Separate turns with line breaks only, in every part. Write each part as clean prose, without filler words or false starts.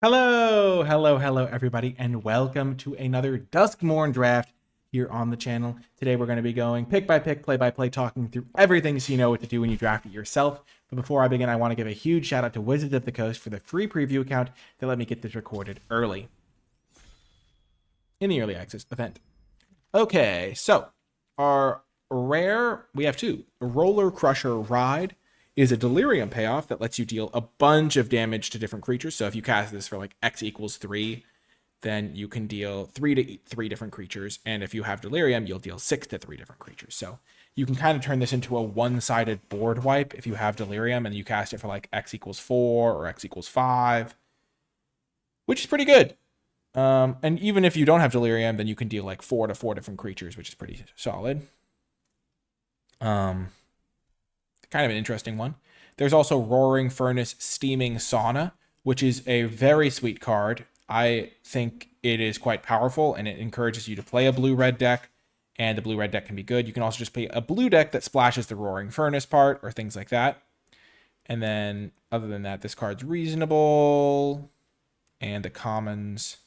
Hello, everybody, and welcome to another Duskmourn draft here on the channel. Today, we're going to be going pick by pick, play by play, talking through everything so you know what to do when you draft it yourself. But before I begin, I want to give a huge shout out to Wizards of the Coast for the free preview account that let me get this recorded early in the early access event. Okay, so our rare, we have two. Roller Crusher Ride is a delirium payoff that lets you deal a bunch of damage to different creatures. So if you cast this for like X equals 3, then you can deal 3 to 3 different creatures. And if you have delirium, you'll deal 6 to 3 different creatures. So you can kind of turn this into a one-sided board wipe if you have delirium and you cast it for like X equals 4 or X equals 5, which is pretty good. And even if you don't have delirium, then you can deal like 4 to 4 different creatures, which is pretty solid. Kind of an interesting one. There's also Roaring Furnace Steaming Sauna, which is a very sweet card. I think it is quite powerful, and it encourages you to play a blue-red deck, and the blue-red deck can be good. You can also just play a blue deck that splashes the Roaring Furnace part, or things like that. And then, other than that, this card's reasonable, and the commons...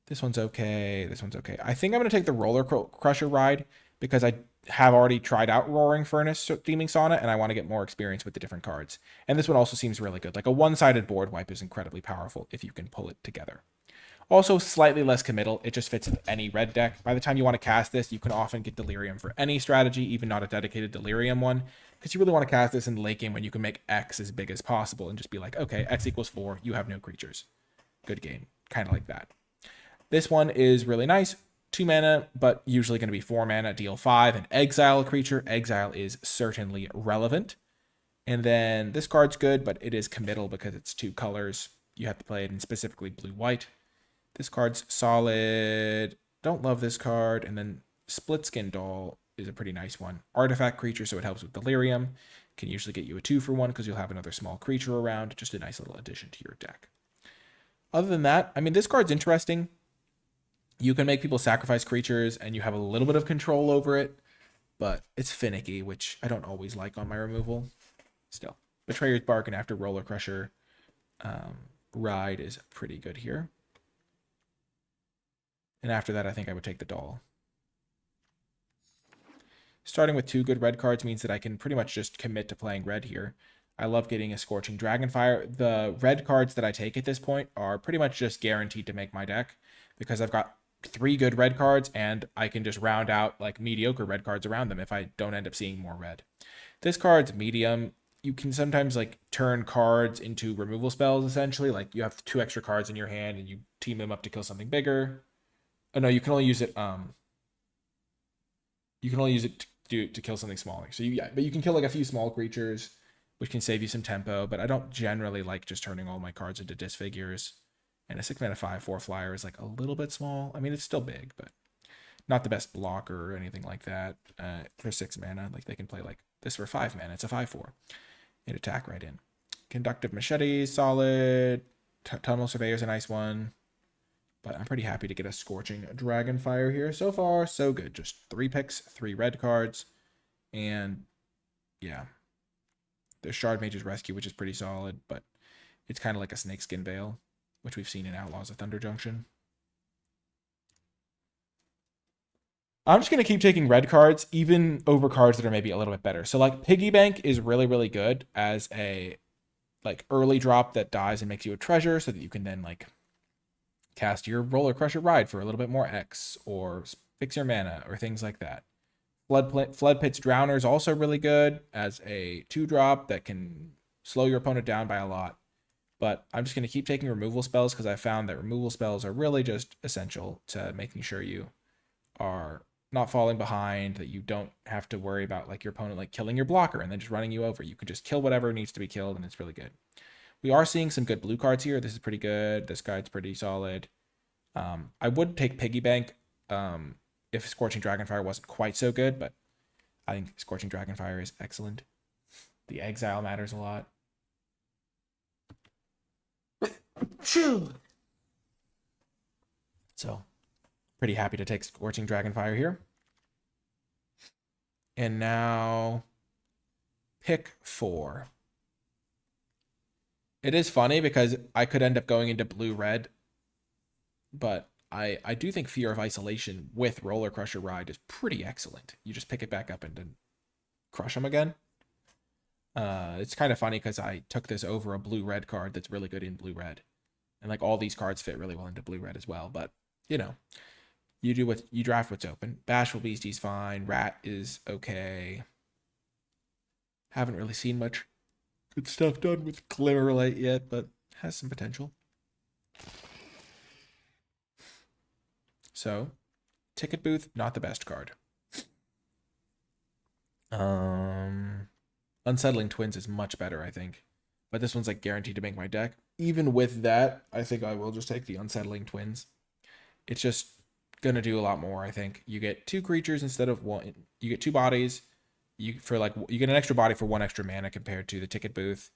This one's okay. This one's okay. I think I'm going to take the Roller Crusher Ride because I have already tried out Roaring Furnace Steaming Sauna, and I want to get more experience with the different cards. And this one also seems really good. Like a one-sided board wipe is incredibly powerful if you can pull it together. Also, slightly less committal. It just fits in any red deck. By the time you want to cast this, you can often get Delirium for any strategy, even not a dedicated Delirium one, because you really want to cast this in the late game when you can make X as big as possible and just be like, okay, X equals 4, you have no creatures. Good game. Kind of like that. This one is really nice. 2 mana, but usually going to be 4 mana, deal 5, and exile a creature. Exile is certainly relevant. And then this card's good, but it is committal because it's 2 colors. You have to play it in specifically blue-white. This card's solid. Don't love this card. And then Split Skin Doll is a pretty nice one. Artifact creature, so it helps with Delirium. Can usually get you a 2 for 1 because you'll have another small creature around. Just a nice little addition to your deck. Other than that, I mean, this card's interesting. You can make people sacrifice creatures, and you have a little bit of control over it, but it's finicky, which I don't always like on my removal. Still, Betrayer's Bargain after Roller Crusher Ride is pretty good here. And after that, I think I would take the Doll. Starting with 2 good red cards means that I can pretty much just commit to playing red here. I love getting a Scorching Dragonfire. The red cards that I take at this point are pretty much just guaranteed to make my deck because I've got 3 good red cards, and I can just round out like mediocre red cards around them if I don't end up seeing more red. This card's medium. You can sometimes like turn cards into removal spells, essentially. Like you have 2 extra cards in your hand and you team them up to kill something bigger. Oh no, you can only use it to kill something smaller. So but you can kill like a few small creatures, which can save you some tempo, but I don't generally like just turning all my cards into disfigures. And a 6 mana 5/4 flyer is like a little bit small. I mean, it's still big, but not the best blocker or anything like that. For 6 mana, like they can play like this for 5 mana. It's a 5/4. And attack right in. Conductive Machete, solid. Tunnel Surveyor's a nice one. But I'm pretty happy to get a Scorching Dragonfire here. So far, so good. Just 3 picks, 3 red cards. And yeah. There's Shard Mage's Rescue, which is pretty solid, but it's kind of like a Snakeskin Veil, which we've seen in Outlaws of Thunder Junction. I'm just going to keep taking red cards, even over cards that are maybe a little bit better. So like Piggy Bank is really, really good as a like early drop that dies and makes you a treasure so that you can then like cast your Roller Crusher Ride for a little bit more X or fix your mana or things like that. Flood Pit's Drowner is also really good as a 2-drop that can slow your opponent down by a lot. But I'm just going to keep taking removal spells because I found that removal spells are really just essential to making sure you are not falling behind, that you don't have to worry about like your opponent like killing your blocker and then just running you over. You can just kill whatever needs to be killed, and it's really good. We are seeing some good blue cards here. This is pretty good. This guy's pretty solid. I would take Piggy Bank if Scorching Dragonfire wasn't quite so good, but I think Scorching Dragonfire is excellent. The exile matters a lot. So, pretty happy to take Scorching Dragonfire here. And now, pick 4. It is funny because I could end up going into blue-red, but I do think Fear of Isolation with Roller Crusher Ride is pretty excellent. You just pick it back up and then crush them again. It's kind of funny because I took this over a blue-red card that's really good in blue-red. And like all these cards fit really well into blue-red as well. But, you know, you draft what's open. Bashful Beastie's fine. Rat is okay. Haven't really seen much good stuff done with Glimmerlight yet, but has some potential. So, Ticket Booth, not the best card. Unsettling Twins is much better, I think. But this one's like guaranteed to make my deck. Even with that, I think I will just take the Unsettling Twins. It's just gonna do a lot more, I think. You get 2 creatures instead of 1. You get 2 bodies. You get an extra body for 1 extra mana compared to the Ticket Booth.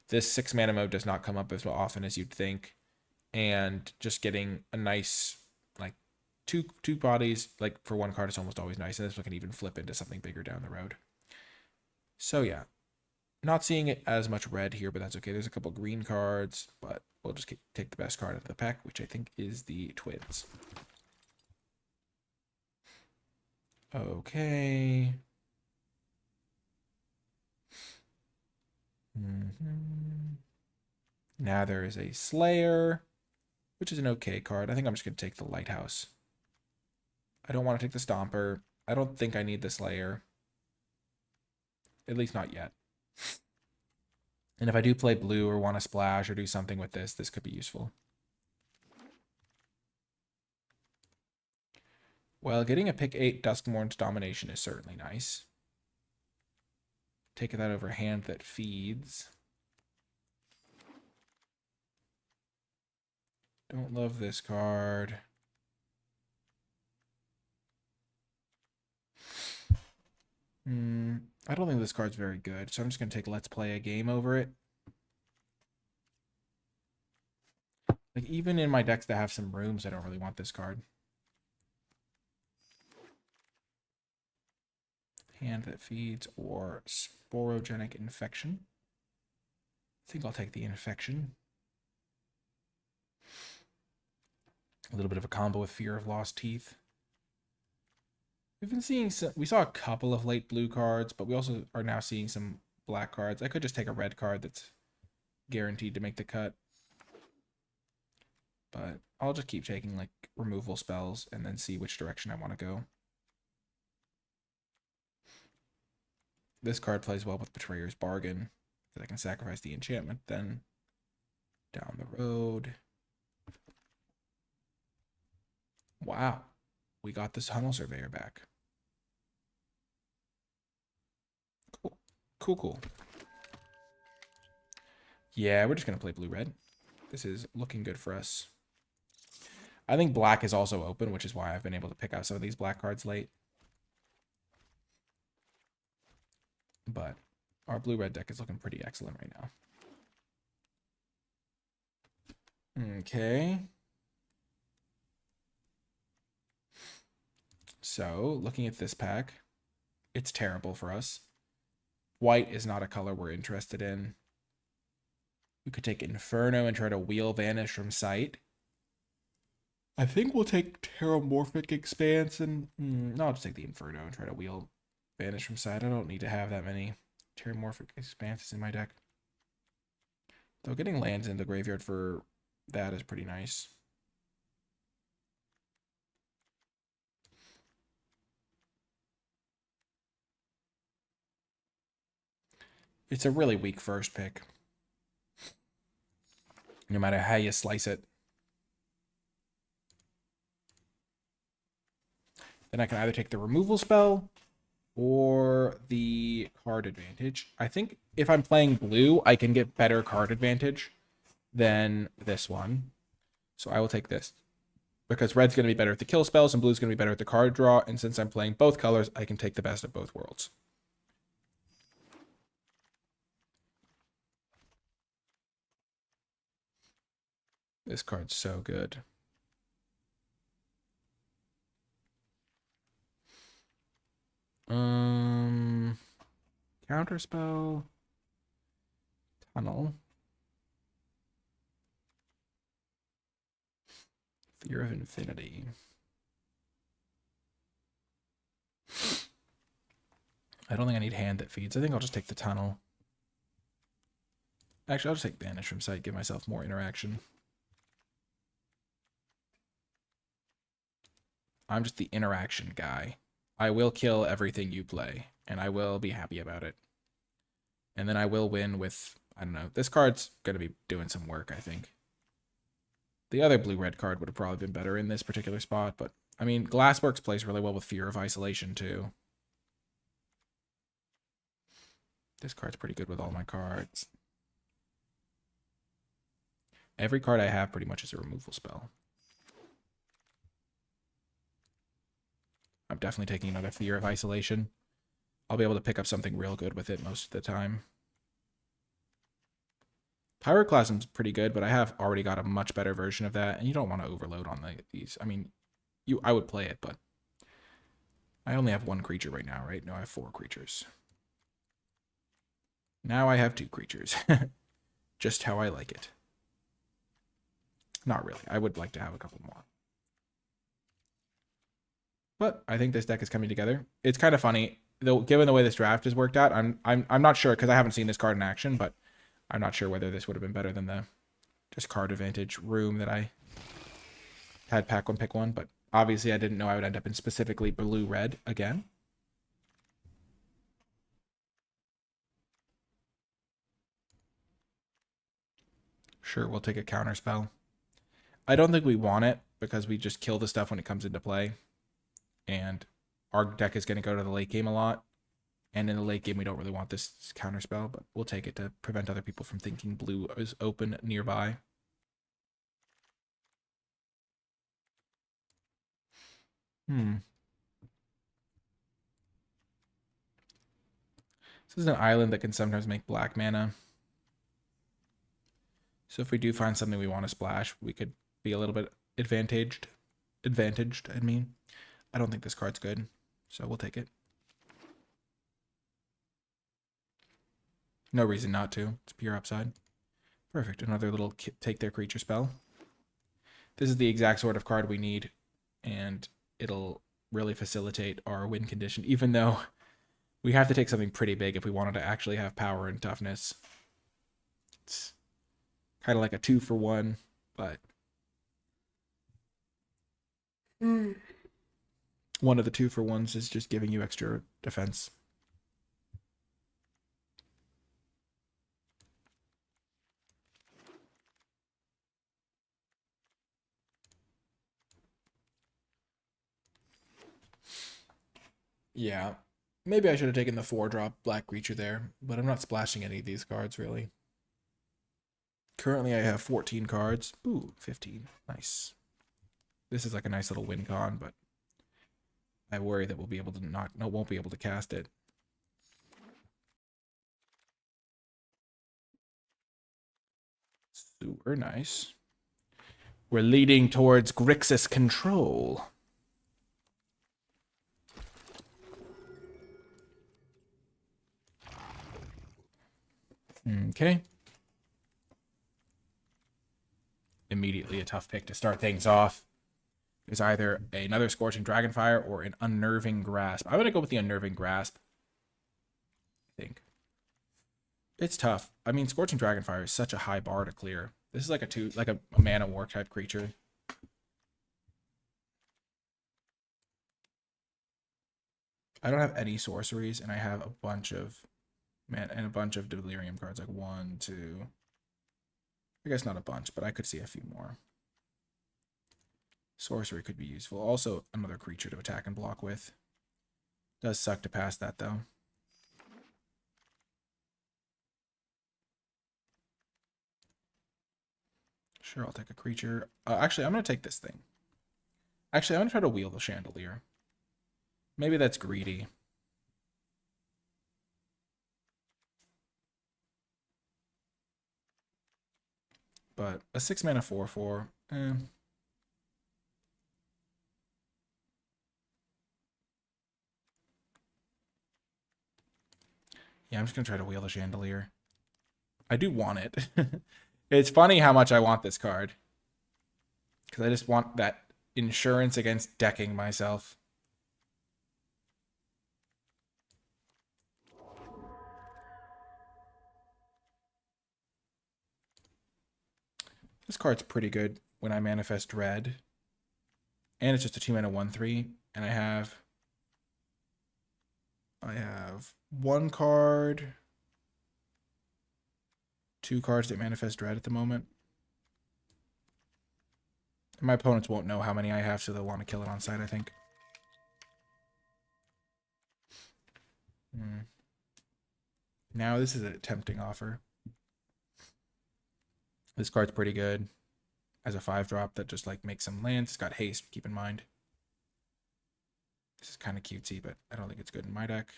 This 6 mana mode does not come up as often as you'd think. And just getting a nice like two bodies like for 1 card is almost always nice, and this one can even flip into something bigger down the road. So yeah, not seeing it as much red here, but that's okay. There's a couple green cards, but we'll just take the best card out of the pack, which I think is the Twins. Okay. Now there is a Slayer, which is an okay card. I think I'm just going to take the Lighthouse. I don't want to take the Stomper. I don't think I need the Slayer. At least not yet. And if I do play blue or want to splash or do something with this, this could be useful. Well, getting a pick 8 Duskmourn's Domination is certainly nice. Take that over Hand That Feeds. Don't love this card. I don't think this card's very good, so I'm just going to take Let's Play a Game over it. Like, even in my decks that have some rooms, I don't really want this card. Hand That Feeds or Sporogenic Infection. I think I'll take the Infection. A little bit of a combo with Fear of Lost Teeth. We've been seeing some, we saw a couple of late blue cards, but we also are now seeing some black cards. I could just take a red card that's guaranteed to make the cut. But I'll just keep taking like removal spells and then see which direction I want to go. This card plays well with Betrayer's Bargain, because I can sacrifice the enchantment then down the road. Wow, we got this Tunnel Surveyor back. Cool. Yeah, we're just going to play blue-red. This is looking good for us. I think black is also open, which is why I've been able to pick out some of these black cards late. But our blue-red deck is looking pretty excellent right now. Okay. So, looking at this pack, it's terrible for us. White is not a color we're interested in. We could take Inferno and try to wheel Vanish from sight. I think we'll take Terramorphic Expanse and... no, I'll just take the Inferno and try to wheel Vanish from sight. I don't need to have that many Terramorphic Expanses in my deck. Though getting lands in the graveyard for that is pretty nice. It's a really weak first pick, no matter how you slice it. Then I can either take the removal spell or the card advantage. I think if I'm playing blue, I can get better card advantage than this one. So I will take this, because red's going to be better at the kill spells and blue's going to be better at the card draw. And since I'm playing both colors, I can take the best of both worlds. This card's so good. Counterspell. Tunnel. Fear of Infinity. I don't think I need Hand that feeds. I think I'll just take the Tunnel. Actually, I'll just take Banish from Sight, give myself more interaction. I'm just the interaction guy. I will kill everything you play, and I will be happy about it. And then I will win with, I don't know, this card's going to be doing some work, I think. The other blue-red card would have probably been better in this particular spot, but, I mean, Glassworks plays really well with Fear of Isolation, too. This card's pretty good with all my cards. Every card I have pretty much is a removal spell. I'm definitely taking another Fear of Isolation. I'll be able to pick up something real good with it most of the time. Pyroclasm's pretty good, but I have already got a much better version of that, and you don't want to overload on these. I mean, I would play it, but I only have one creature right now, right? No, I have 4 creatures. Now I have 2 creatures. Just how I like it. Not really. I would like to have a couple more. But I think this deck is coming together. It's kind of funny, though, given the way this draft has worked out. I'm not sure, because I haven't seen this card in action, but I'm not sure whether this would have been better than the just card advantage room that I had pack one, pick one. But obviously I didn't know I would end up in specifically blue-red again. Sure, we'll take a counter spell. I don't think we want it, because we just kill the stuff when it comes into play. And our deck is going to go to the late game a lot. And in the late game, we don't really want this counter spell, but we'll take it to prevent other people from thinking blue is open nearby. This is an island that can sometimes make black mana. So if we do find something we want to splash, we could be a little bit advantaged, I mean. I don't think this card's good, so we'll take it. No reason not to. It's pure upside. Perfect. Another little take their creature spell. This is the exact sort of card we need, and it'll really facilitate our win condition, even though we have to take something pretty big if we wanted to actually have power and toughness. It's kind of like a 2-for-1, but one of the 2-for-1s is just giving you extra defense. Yeah, maybe I should have taken the 4-drop black creature there, but I'm not splashing any of these cards, really. Currently, I have 14 cards. Ooh, 15. Nice. This is like a nice little win con, but I worry that we'll be able to won't be able to cast it. Super nice. We're leading towards Grixis control. Okay. Immediately a tough pick to start things off. There's either another Scorching Dragonfire or an Unnerving Grasp. I'm going to go with the Unnerving Grasp, I think. It's tough. I mean, Scorching Dragonfire is such a high bar to clear. This is like a mana war type creature. I don't have any sorceries, and I have a bunch of delirium cards, like 1, 2. I guess not a bunch, but I could see a few more. Sorcery could be useful. Also, another creature to attack and block with. Does suck to pass that, though. Sure, I'll take a creature. Actually, I'm going to take this thing. Actually, I'm going to try to wheel the Chandelier. Maybe that's greedy. But a 6-mana 4/4. Yeah, I'm just going to try to wheel the Chandelier. I do want it. It's funny how much I want this card. Because because I just want that insurance against decking myself. This card's pretty good when I manifest red. And it's just a 2-mana 1/3. And I have one card, 2 cards that manifest red at the moment. And my opponents won't know how many I have, so they'll want to kill it on sight, I think. Now this is a tempting offer. This card's pretty good as a 5-drop that just like makes some lands. It's got haste, keep in mind. This is kind of cutesy, but I don't think it's good in my deck.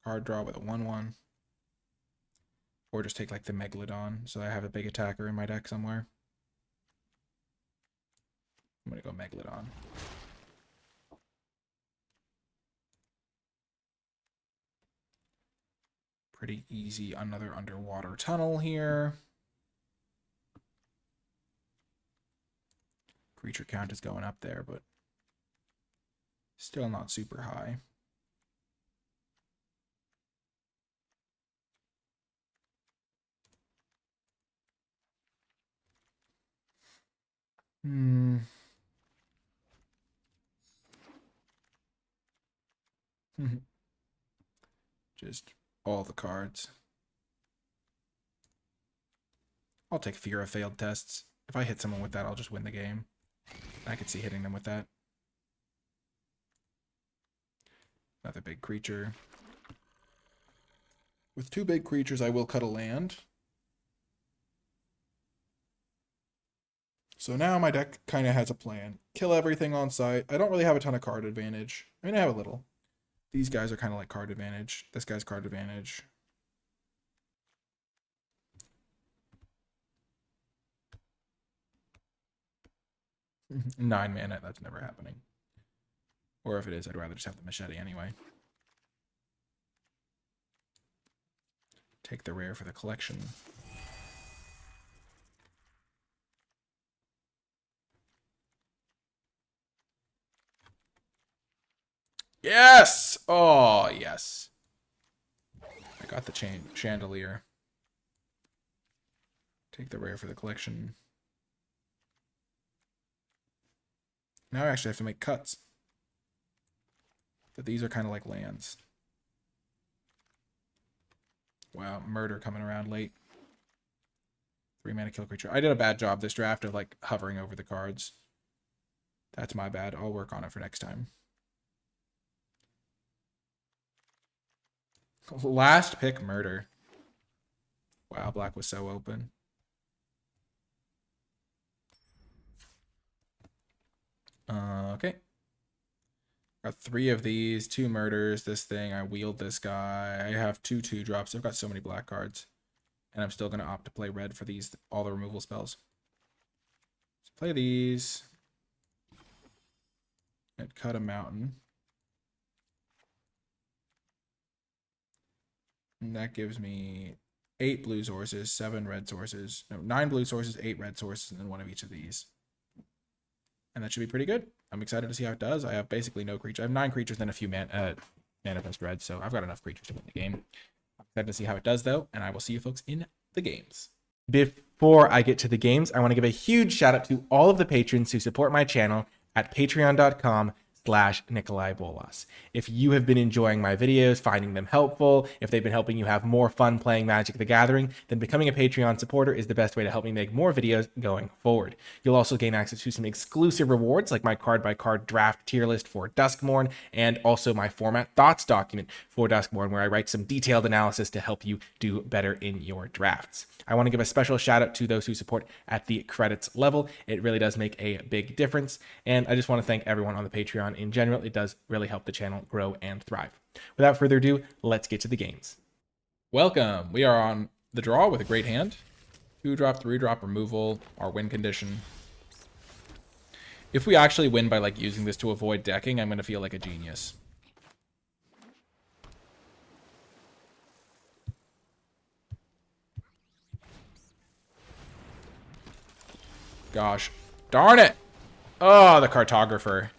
Card draw with a 1/1. Or just take like the Megalodon, so I have a big attacker in my deck somewhere. I'm going to go Megalodon. Pretty easy, another underwater tunnel here. Creature count is going up there, but still not super high. Just all the cards. I'll take Fear of Failed Tests. If I hit someone with that, I'll just win the game. I could see hitting them with that. Another big creature. With 2 big creatures, I will cut a land. So now my deck kind of has a plan. Kill everything on sight. I don't really have a ton of card advantage. I mean, I have a little. These guys are kind of like card advantage. This guy's card advantage. Nine mana, that's never happening. Or if it is, I'd rather just have the machete anyway. Take the rare for the collection. Yes! Oh, yes. I got the chandelier. Take the rare for the collection. Now I actually have to make cuts. But these are kind of like lands. Wow, murder coming around late. 3-mana kill creature. I did a bad job this draft of like hovering over the cards. That's my bad. I'll work on it for next time. Last pick, murder. Wow, black was so open. Okay. Got 3 of these, 2 murders, this thing. I wield this guy. I have 2 2-drops. I've got so many black cards. And I'm still going to opt to play red for these, all the removal spells. So play these. And cut a mountain. And that gives me 8 blue sources, 7 red sources. No, 9 blue sources, 8 red sources, and then 1 of each of these. And that should be pretty good. I'm excited to see how it does. I have basically no creature. I have 9 creatures, then a few manifest red, so I've got enough creatures to win the game. I'm excited to see how it does, though, and I will see you folks in the games. Before I get to the games, I want to give a huge shout out to all of the patrons who support my channel at patreon.com/NicolaiBolas. If you have been enjoying my videos, finding them helpful, if they've been helping you have more fun playing Magic the Gathering, then becoming a Patreon supporter is the best way to help me make more videos going forward. You'll also gain access to some exclusive rewards like my card-by-card draft tier list for Duskmourn and also my format thoughts document for Duskmourn, where I write some detailed analysis to help you do better in your drafts. I want to give a special shout out to those who support at the credits level. It really does make a big difference. And I just want to thank everyone on the Patreon in general. It does really help the channel grow and thrive. Without further ado, let's get to the games. Welcome. We are on the draw with a great hand. 2-drop, 3-drop removal, our win condition. If we actually win by like using this to avoid decking, I'm going to feel like a genius. Gosh, darn it! Oh, the Cartographer.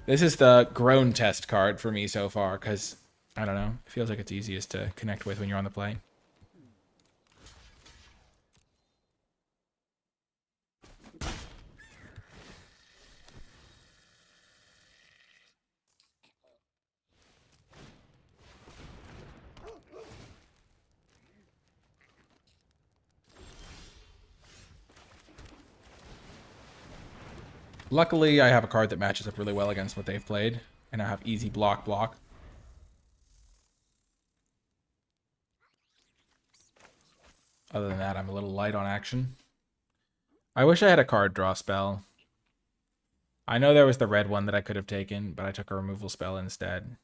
This is the grown test card for me so far, because, I don't know, it feels like it's easiest to connect with when you're on the play. Luckily, I have a card that matches up really well against what they've played, and I have easy block. Other than that, I'm a little light on action. I wish I had a card draw spell. I know there was the red one that I could have taken, but I took a removal spell instead.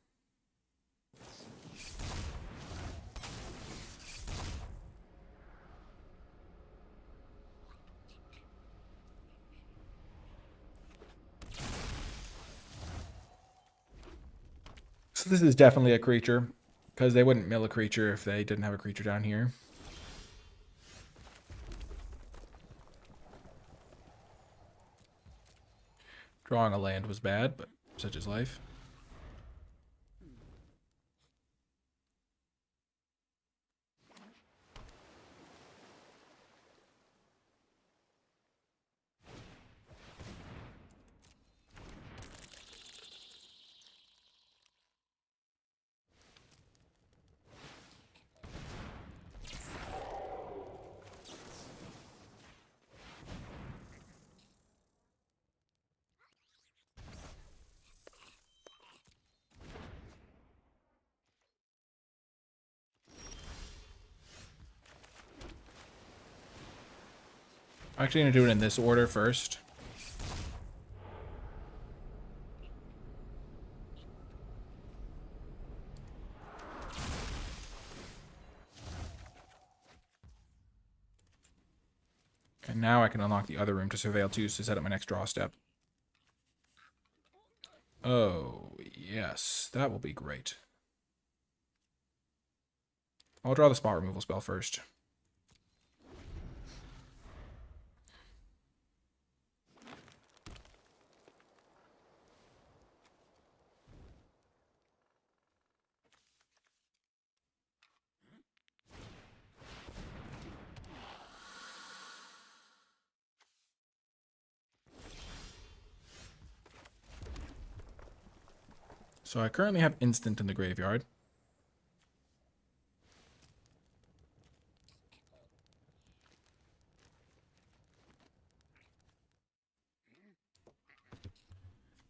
So this is definitely a creature, because they wouldn't mill a creature if they didn't have a creature down here. Drawing a land was bad, but such is life. I'm actually going to do it in this order first. And now I can unlock the other room to Surveil 2 to set up my next draw step. Oh, yes. That will be great. I'll draw the spot removal spell first. So I currently have instant in the graveyard.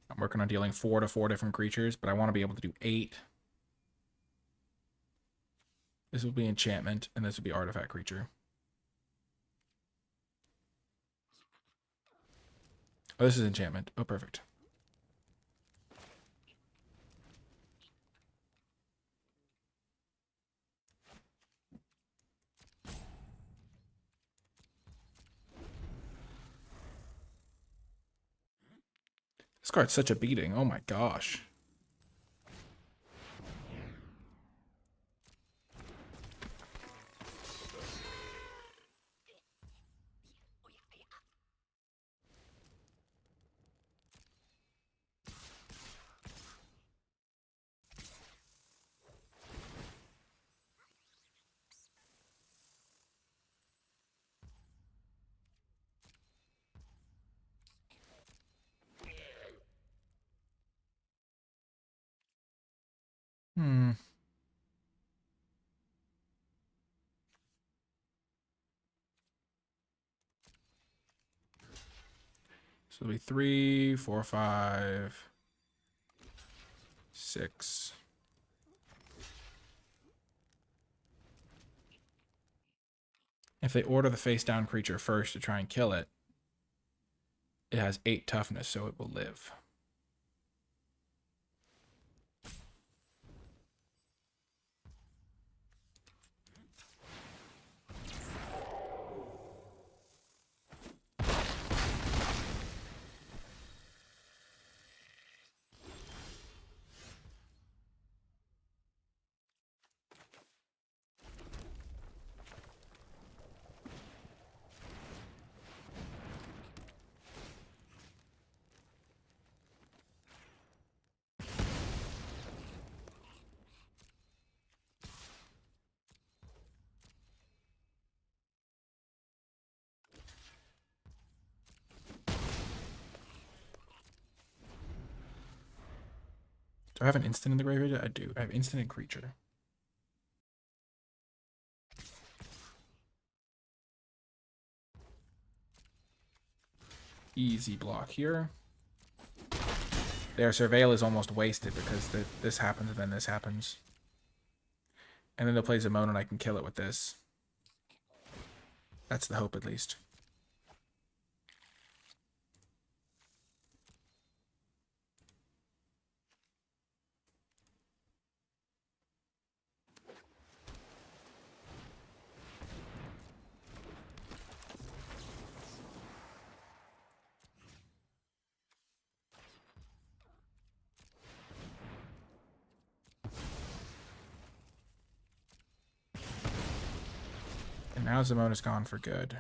I'm working on dealing 4 to 4 different creatures, but I want to be able to do 8. This will be enchantment, and this will be artifact creature. Oh, this is enchantment. Oh, perfect. This card's such a beating. Oh my gosh. Hmm. So it'll be 3, 4, 5, 6. If they order the face down creature first to try and kill it, it has 8 toughness, so it will live. Do I have an instant in the graveyard? I do. I have instant and creature. Easy block here. Their Surveil is almost wasted because this happens and then this happens. And then they'll play Zamona and I can kill it with this. That's the hope, at least. And now Zamona's gone for good.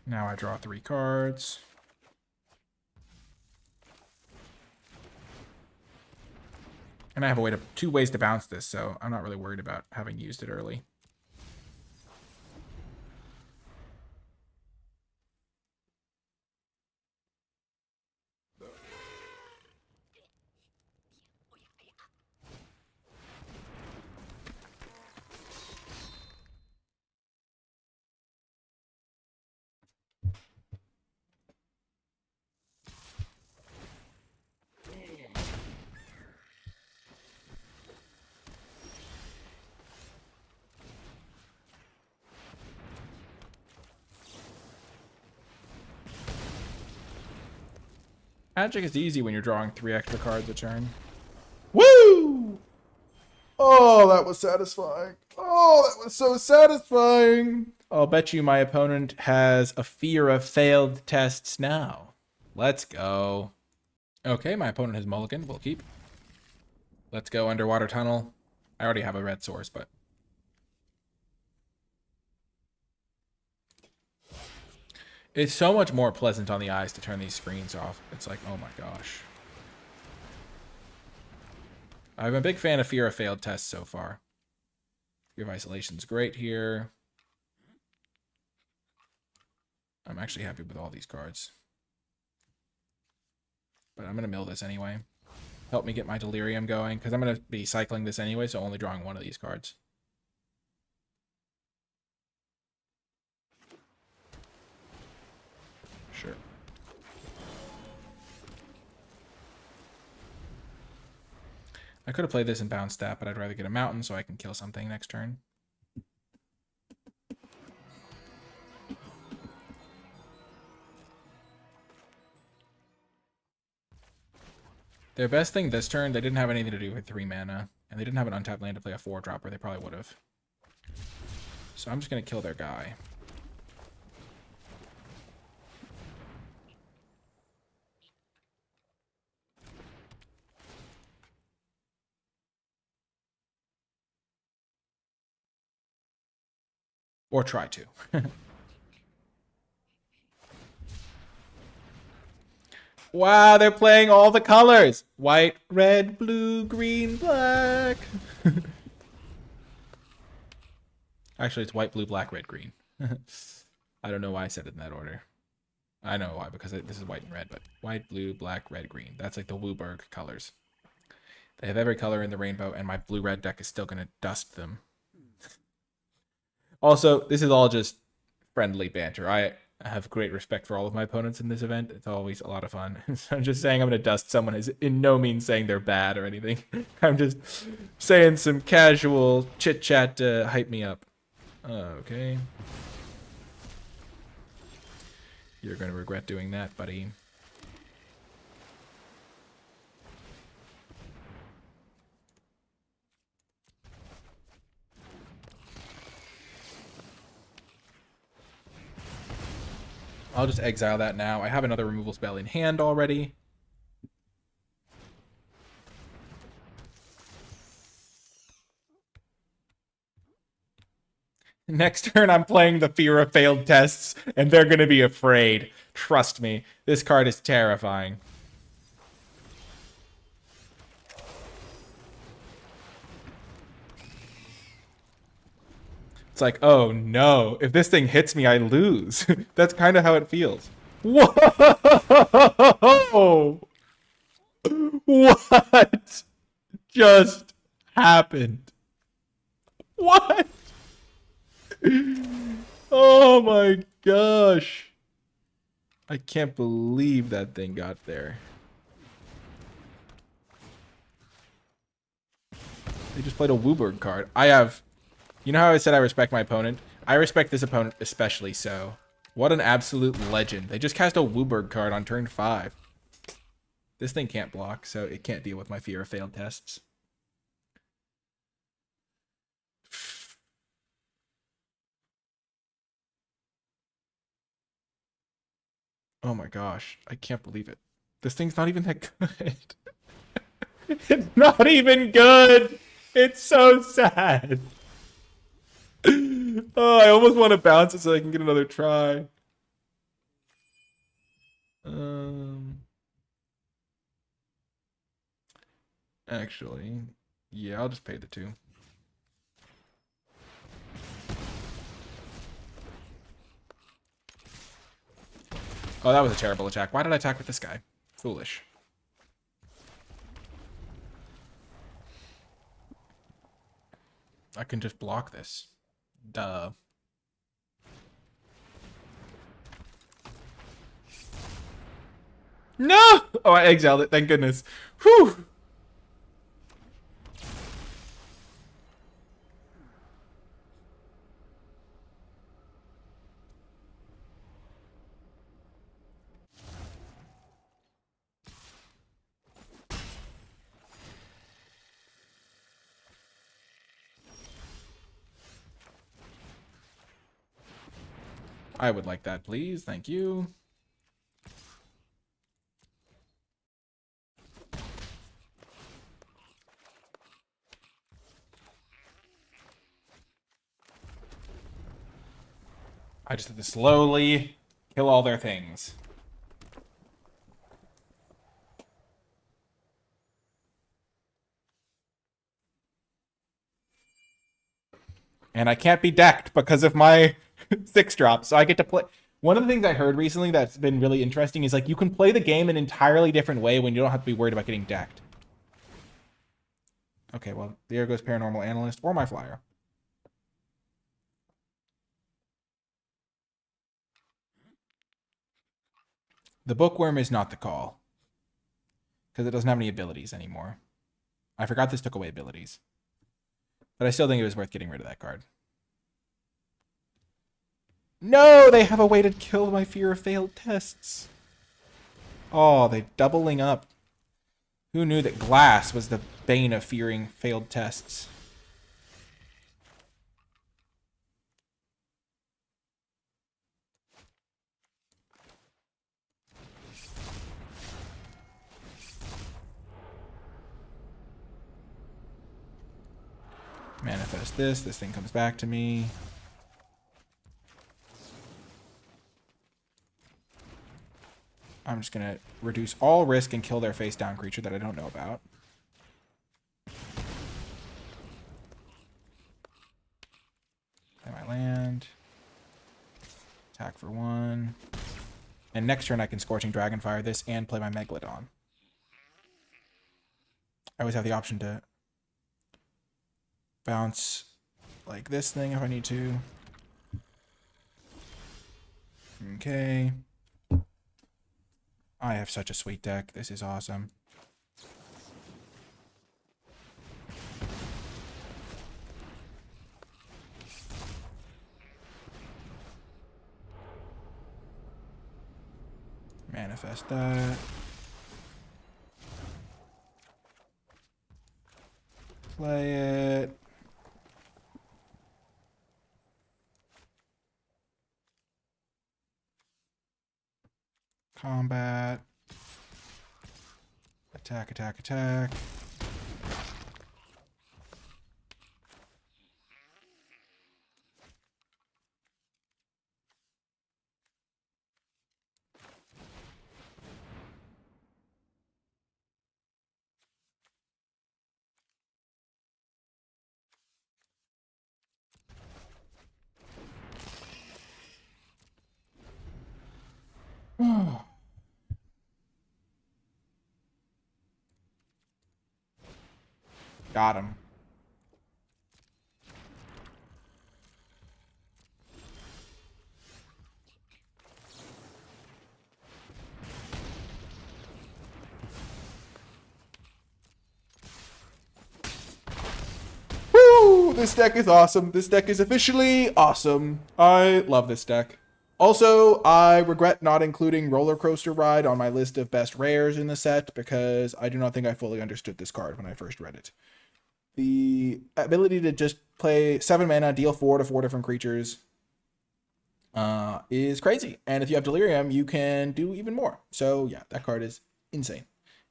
Now I draw 3 cards. And I have 2 ways to bounce this, so I'm not really worried about having used it early. Magic is easy when you're drawing 3 extra cards a turn. Woo! Oh, that was satisfying. Oh, that was so satisfying. I'll bet you my opponent has a fear of failed tests now. Let's go. Okay, my opponent has mulligan. We'll keep. Let's go underwater tunnel. I already have a red source, but... It's so much more pleasant on the eyes to turn these screens off. It's like, oh my gosh. I'm a big fan of Fear of Failed Tests so far. Fear of Isolation's great here. I'm actually happy with all these cards. But I'm going to mill this anyway. Help me get my Delirium going, because I'm going to be cycling this anyway, so only drawing 1 of these cards. Sure. I could have played this and bounced that, but I'd rather get a mountain so I can kill something next turn. Their best thing this turn, they didn't have anything to do with 3 mana, and they didn't have an untapped land to play a 4-drop, or they probably would have. So I'm just going to kill their guy. Or try to. Wow, they're playing all the colors. White, red, blue, green, black. Actually, it's white, blue, black, red, green. I don't know why I said it in that order. I know why, because this is white and red, but white, blue, black, red, green. That's like the Wooburg colors. They have every color in the rainbow, and my blue-red deck is still going to dust them. Also, this is all just friendly banter. I have great respect for all of my opponents in this event. It's always a lot of fun. So I'm just saying I'm going to dust someone is in no means saying they're bad or anything. I'm just saying some casual chit-chat to hype me up. Okay. You're going to regret doing that, buddy. I'll just exile that now. I have another removal spell in hand already. Next turn, I'm playing the Fear of Failed Tests, and they're going to be afraid. Trust me, this card is terrifying. It's like, oh no, if this thing hits me, I lose. That's kind of how it feels. Whoa! What just happened? What? Oh my gosh. I can't believe that thing got there. They just played a Wooburg card. I have... You know how I said I respect my opponent? I respect this opponent especially so. What an absolute legend. They just cast a Wooburg card on turn 5. This thing can't block, so it can't deal with my Fear of Failed Tests. Oh my gosh. I can't believe it. This thing's not even that good. It's not even good. It's so sad. Oh, I almost want to bounce it so I can get another try. Actually, yeah, I'll just pay the 2. Oh, that was a terrible attack. Why did I attack with this guy? Foolish. I can just block this. Duh. No! Oh, I exiled it. Thank goodness. Whew! I would like that, please. Thank you. I just have to slowly kill all their things. And I can't be decked because of my 6-drop, so I get to play. One of the things I heard recently that's been really interesting is like you can play the game an entirely different way when you don't have to be worried about getting decked. Okay, well, there goes Paranormal Analyst or my flyer. The Bookworm is not the call. Because it doesn't have any abilities anymore. I forgot this took away abilities. But I still think it was worth getting rid of that card. No, they have a way to kill my Fear of Failed Tests. Oh, they're doubling up. Who knew that glass was the bane of fearing failed tests? Manifest this. This thing comes back to me. I'm just going to reduce all risk and kill their face down creature that I don't know about. Play my land. Attack for 1. And next turn I can Scorching Dragonfire this and play my Megalodon. I always have the option to bounce like this thing if I need to. Okay. I have such a sweet deck. This is awesome. Manifest that. Play it. Combat. Attack, attack, attack. Got him. Woo! This deck is awesome. This deck is officially awesome. I love this deck. Also, I regret not including Roller Coaster Ride on my list of best rares in the set because I do not think I fully understood this card when I first read it. The ability to just play 7 mana, deal 4 to 4 different creatures is crazy. And if you have Delirium, you can do even more. So yeah, that card is insane.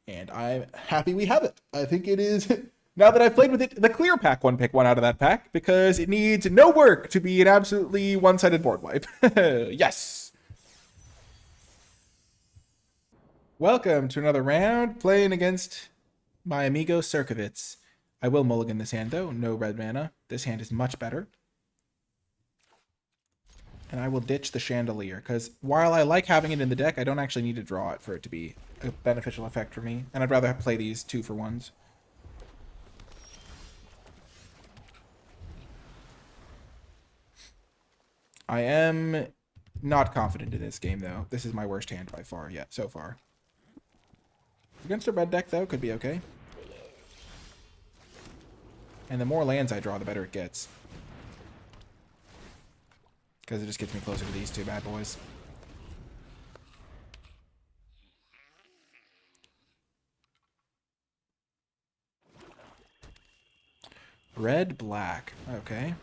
And I'm happy we have it. I think it is, now that I've played with it, the clear pack one pick one out of that pack because it needs no work to be an absolutely one-sided board wipe. Yes. Welcome to another round playing against my amigo Circovitz. I will mulligan this hand though, no red mana. This hand is much better. And I will ditch the Chandelier, because while I like having it in the deck, I don't actually need to draw it for it to be a beneficial effect for me. And I'd rather play these 2-for-1s. I am not confident in this game, though. This is my worst hand by far yet, so far. Against a red deck, though, could be okay. And the more lands I draw, the better it gets. Because it just gets me closer to these two bad boys. Red, black. Okay.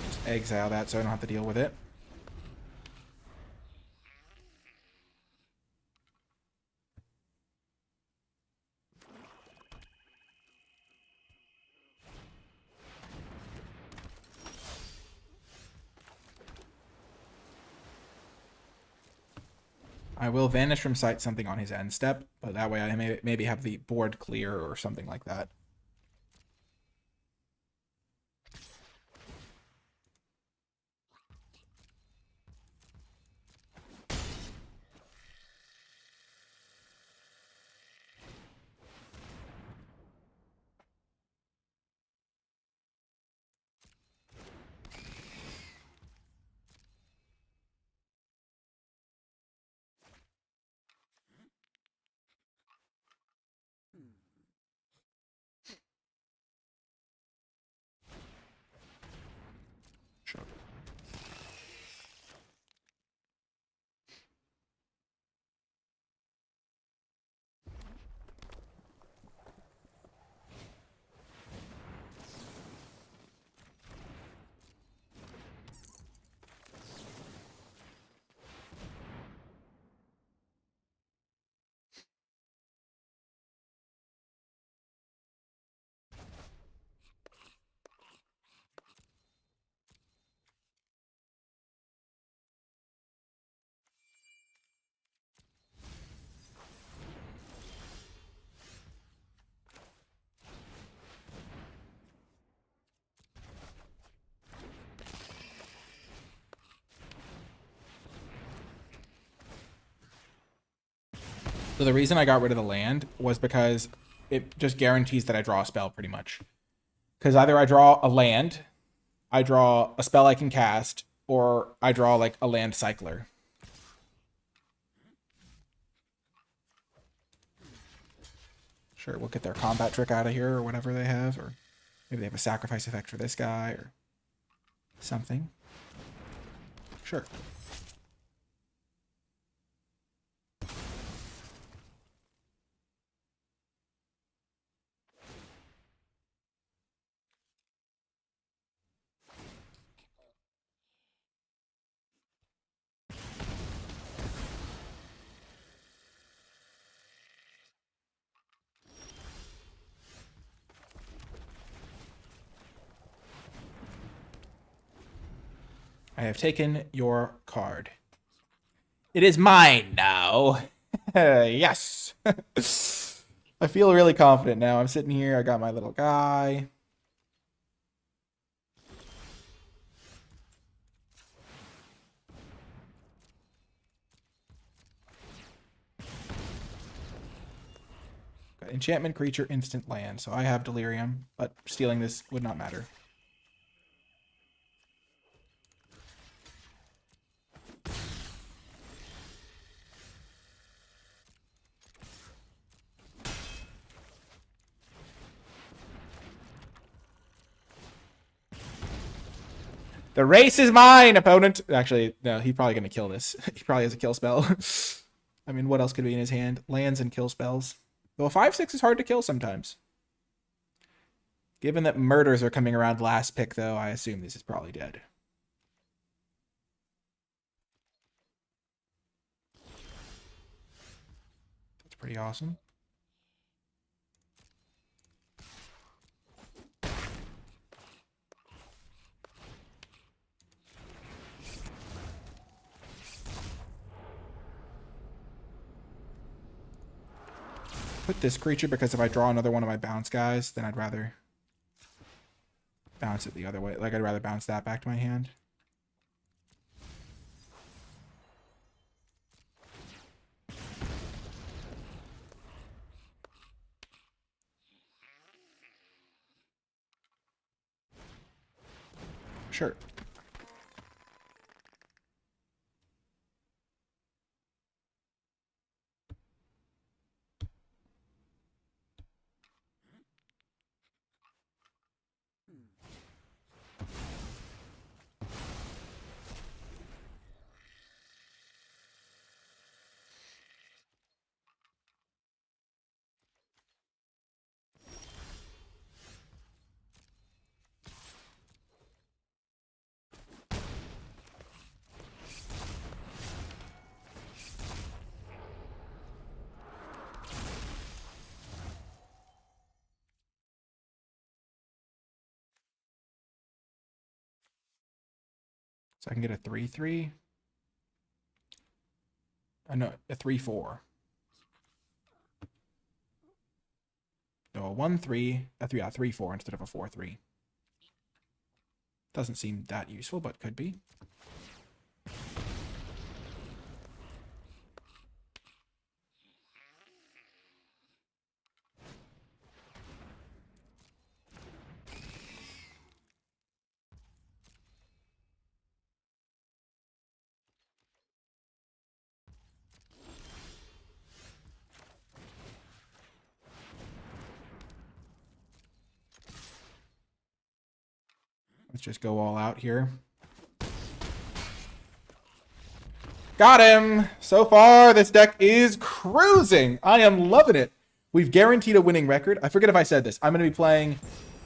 Just exile that so I don't have to deal with it. I will vanish from sight something on his end step, but that way I may maybe have the board clear or something like that. Sure. So the reason I got rid of the land was because it just guarantees that I draw a spell pretty much. Because either I draw a land, I draw a spell I can cast, or I draw like a land cycler. Sure, we'll get their combat trick out of here or whatever they have, or maybe they have a sacrifice effect for this guy or something. Sure. I have taken your card. It is mine now. Yes. I feel really confident now. I'm sitting here. I got my little guy. Got enchantment creature, instant land. So I have delirium, but stealing this would not matter. The race is mine, opponent. Actually, no, he's probably going to kill this. He probably has a kill spell. I mean, what else could be in his hand? Lands and kill spells. Though a 5/6 is hard to kill sometimes. Given that murders are coming around last pick, though, I assume this is probably dead. That's pretty awesome. Put this creature because if I draw another one of my bounce guys, then I'd rather bounce it the other way. Like, I'd rather bounce that back to my hand. Sure. So I can get a 3/3. No, a 3/4. No, a 1/3. A 3/4 instead of a 4/3. Doesn't seem that useful, but could be. Let's just go all out here. Got him! So far, this deck is cruising. I am loving it. We've guaranteed a winning record. I forget if I said this. I'm going to be playing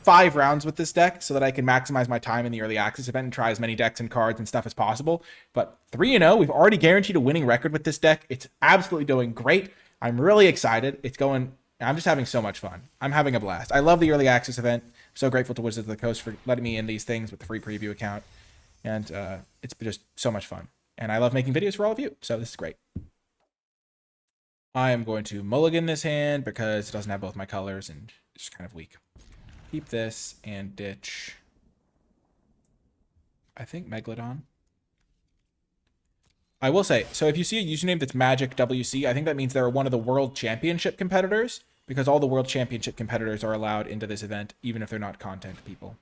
5 rounds with this deck so that I can maximize my time in the early access event and try as many decks and cards and stuff as possible. But 3-0, we've already guaranteed a winning record with this deck. It's absolutely doing great. I'm really excited. It's going... I'm just having so much fun. I'm having a blast. I love the early access event. I'm so grateful to Wizards of the Coast for letting me in these things with the free preview account. And it's been just so much fun. And I love making videos for all of you. So this is great. I am going to mulligan this hand because it doesn't have both my colors and it's kind of weak. Keep this and ditch, I think, Megalodon. I will say, so if you see a username that's Magic WC, I think that means they're one of the World Championship competitors because all the World Championship competitors are allowed into this event, even if they're not content people.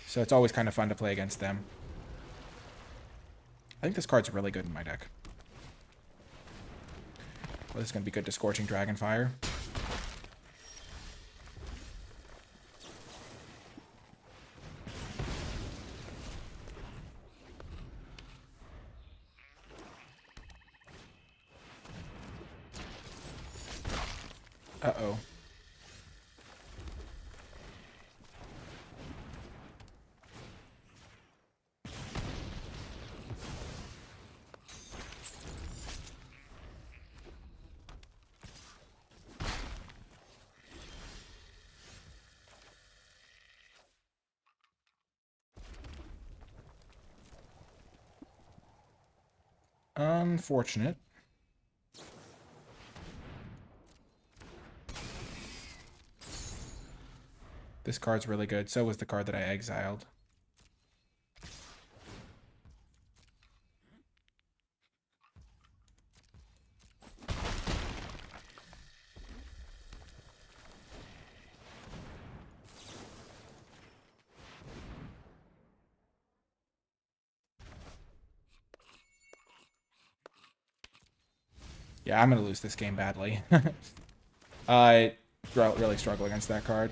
So it's always kind of fun to play against them. I think this card's really good in my deck. Well, this is going to be good to Scorching Dragonfire. Uh-oh. Unfortunate. This card's really good. So was the card that I exiled. Yeah, I'm going to lose this game badly. I really struggle against that card.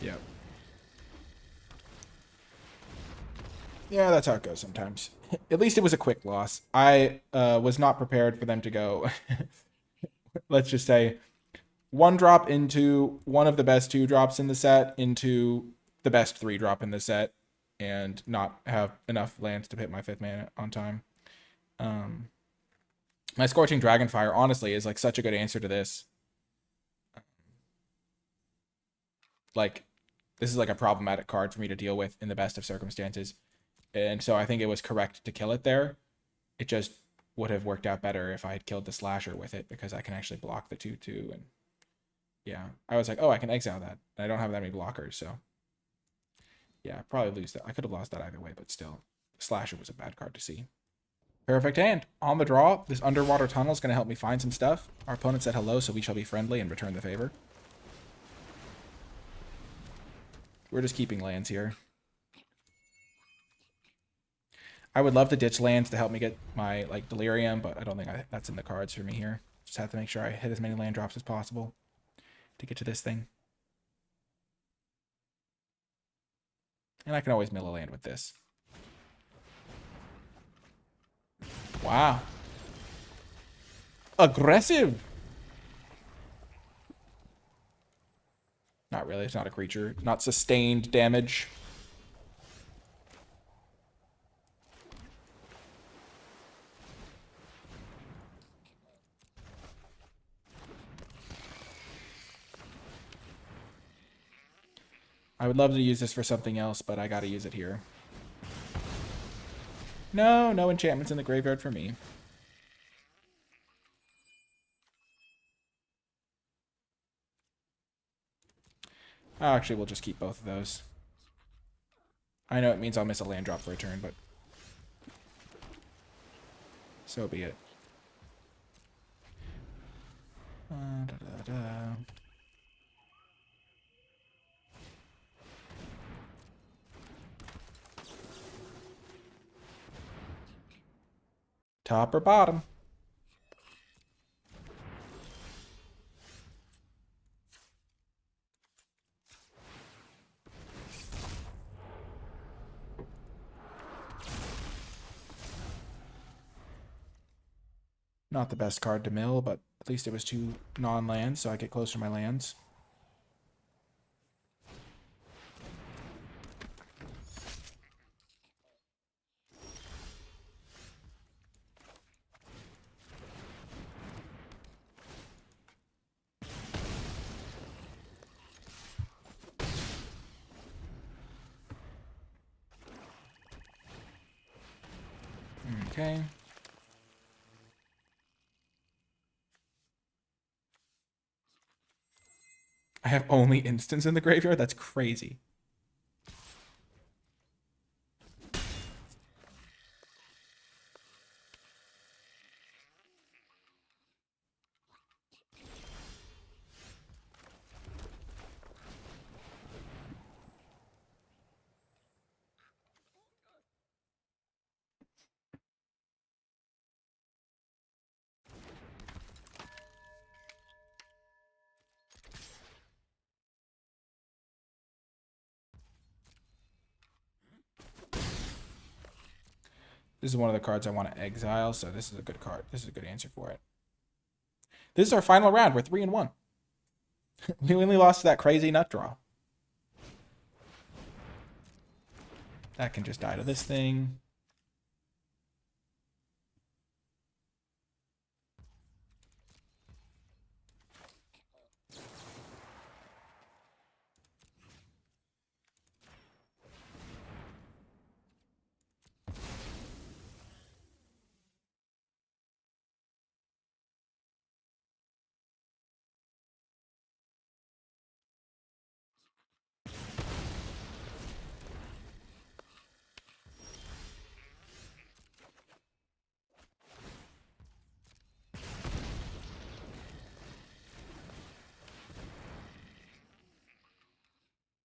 Yep. Yeah, that's how it goes sometimes. At least it was a quick loss. I was not prepared for them to go, let's just say, one drop into one of the best 2 drops in the set into the best 3 drop in the set and not have enough lands to hit my 5th mana on time. My Scorching Dragonfire, honestly, is like such a good answer to this. Like, this is like a problematic card for me to deal with in the best of circumstances. And so I think it was correct to kill it there. It just would have worked out better if I had killed the Slasher with it, because I can actually block the 2/2. And yeah, I was like, oh, I can exile that. I don't have that many blockers, so yeah, probably lose that. I could have lost that either way, but still, Slasher was a bad card to see. Perfect hand. On the draw, this underwater tunnel is going to help me find some stuff. Our opponent said hello, so we shall be friendly and return the favor. We're just keeping lands here. I would love to ditch lands to help me get my like Delirium, but I don't think that's in the cards for me here. Just have to make sure I hit as many land drops as possible to get to this thing. And I can always mill a land with this. Wow. Aggressive. Not really. It's not a creature. Not sustained damage. I would love to use this for something else, but I gotta use it here. No enchantments in the graveyard for me. Oh, actually, we'll just keep both of those. I know it means I'll miss a land drop for a turn, but so be it. Top or bottom? Not the best card to mill, but at least it was 2 non-lands, so I get closer to my lands. Okay. I have only instants in the graveyard? That's crazy. This is one of the cards I want to exile, so this is a good card. This is a good answer for it. This is our final round. We're 3-1. We only lost to that crazy nut draw. That can just die to this thing.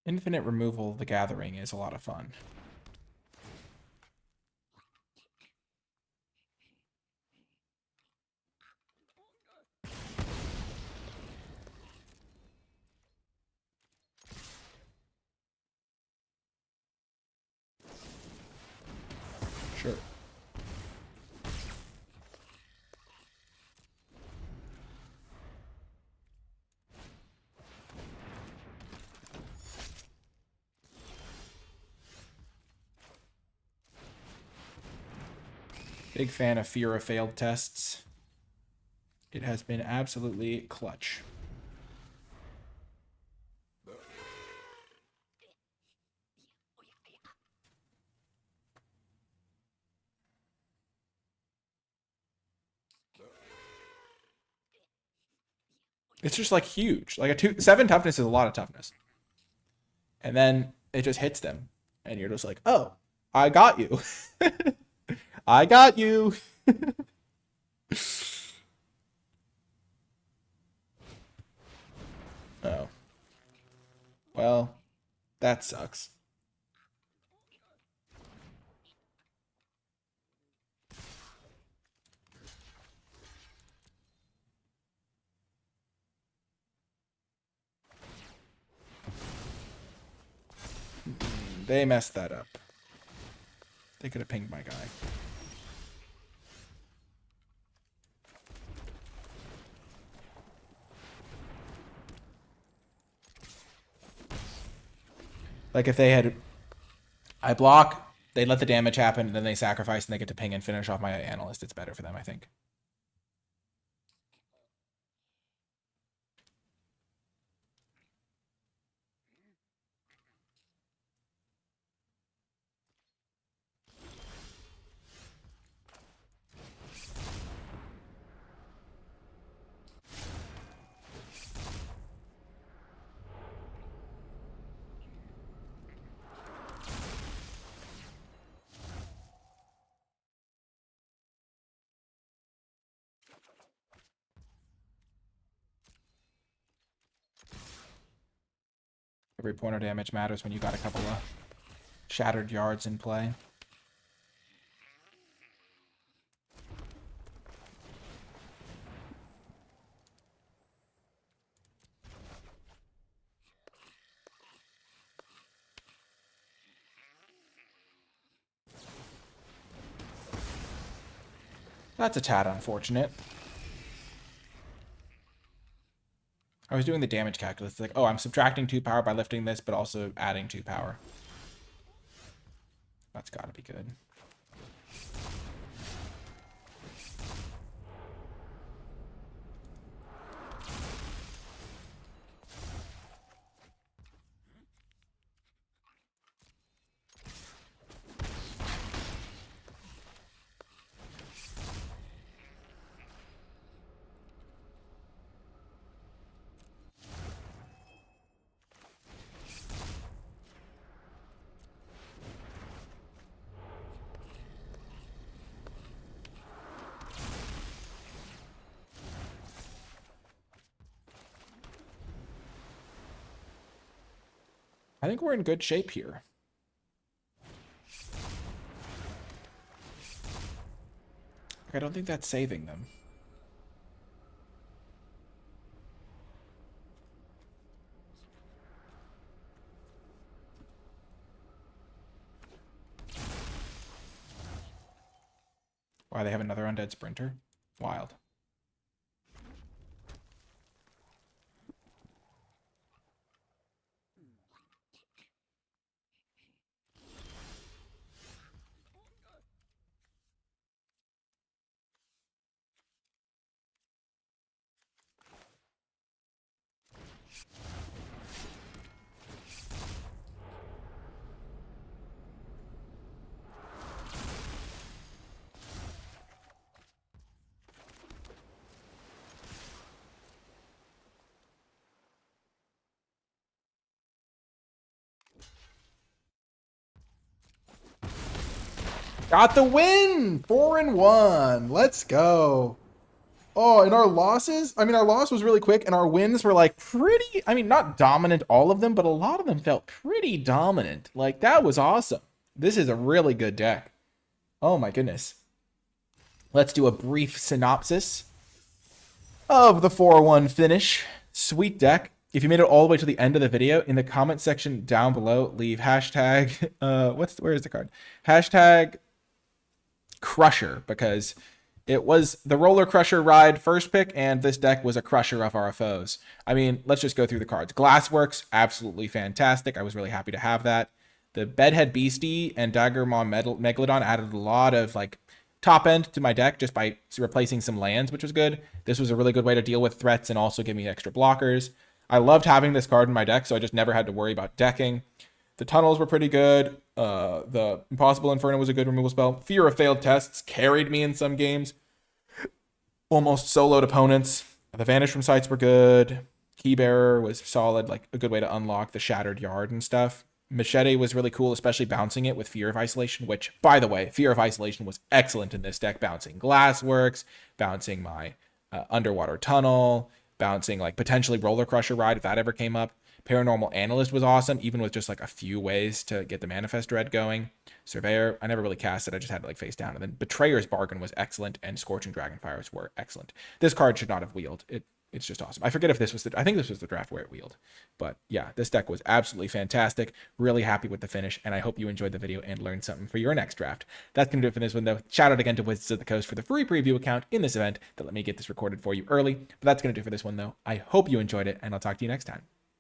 Infinite removal of the Gathering is a lot of fun. Sure. Big fan of Fear of Failed Tests. It has been absolutely clutch. It's just like huge. Like a 7 toughness is a lot of toughness. And then it just hits them. And you're just like, oh, I got you. I got you. Oh. Well, that sucks. They messed that up. They could have pinged my guy. Like if they had... I block, they let the damage happen, and then they sacrifice, and they get to ping and finish off my analyst. It's better for them, I think. Every point of damage matters when you got a couple of shattered yards in play. That's a tad unfortunate. I was doing the damage calculus. It's like, oh, I'm subtracting 2 power by lifting this, but also adding 2 power. That's gotta be good. I think we're in good shape here. I don't think that's saving them. Why, they have another undead sprinter? Wild. Got the win! 4-1. Let's go. Oh, and our losses? I mean, our loss was really quick, and our wins were like pretty, I mean, not dominant, all of them, but a lot of them felt pretty dominant. Like, that was awesome. This is a really good deck. Oh my goodness. Let's do a brief synopsis of the 4-1 finish. Sweet deck. If you made it all the way to the end of the video, in the comment section down below, leave hashtag, where is the card? Hashtag Crusher, because it was the Roller Crusher ride first pick, and this deck was a crusher of our foes. I mean, let's just go through the cards. Glassworks, absolutely fantastic. I was really happy to have that. The Bedhead Beastie and Daggermaw Megalodon added a lot of like top end to my deck just by replacing some lands, which was good. This was a really good way to deal with threats and also give me extra blockers. I loved having this card in my deck, so I just never had to worry about decking. The tunnels were pretty good. The Impossible Inferno was a good removal spell. Fear of Failed Tests carried me in some games. Almost soloed opponents. The Vanish from Sites were good. Keybearer was solid, like a good way to unlock the Shattered Yard and stuff. Machete was really cool, especially bouncing it with Fear of Isolation, which, by the way, Fear of Isolation was excellent in this deck. Bouncing Glassworks, bouncing my Underwater Tunnel, bouncing like potentially Roller Crusher Ride if that ever came up. Paranormal Analyst was awesome, even with just like a few ways to get the Manifest Dread going. Surveyor, I never really cast it. I just had it like face down. And then Betrayer's Bargain was excellent, and Scorching Dragonfires were excellent. This card should not have wheeled. It's just awesome. I forget if this was I think this was the draft where it wheeled. But yeah, this deck was absolutely fantastic. Really happy with the finish, and I hope you enjoyed the video and learned something for your next draft. That's going to do it for this one, though. Shout out again to Wizards of the Coast for the free preview account in this event that let me get this recorded for you early. But that's going to do it for this one, though. I hope you enjoyed it, and I'll talk to you next time.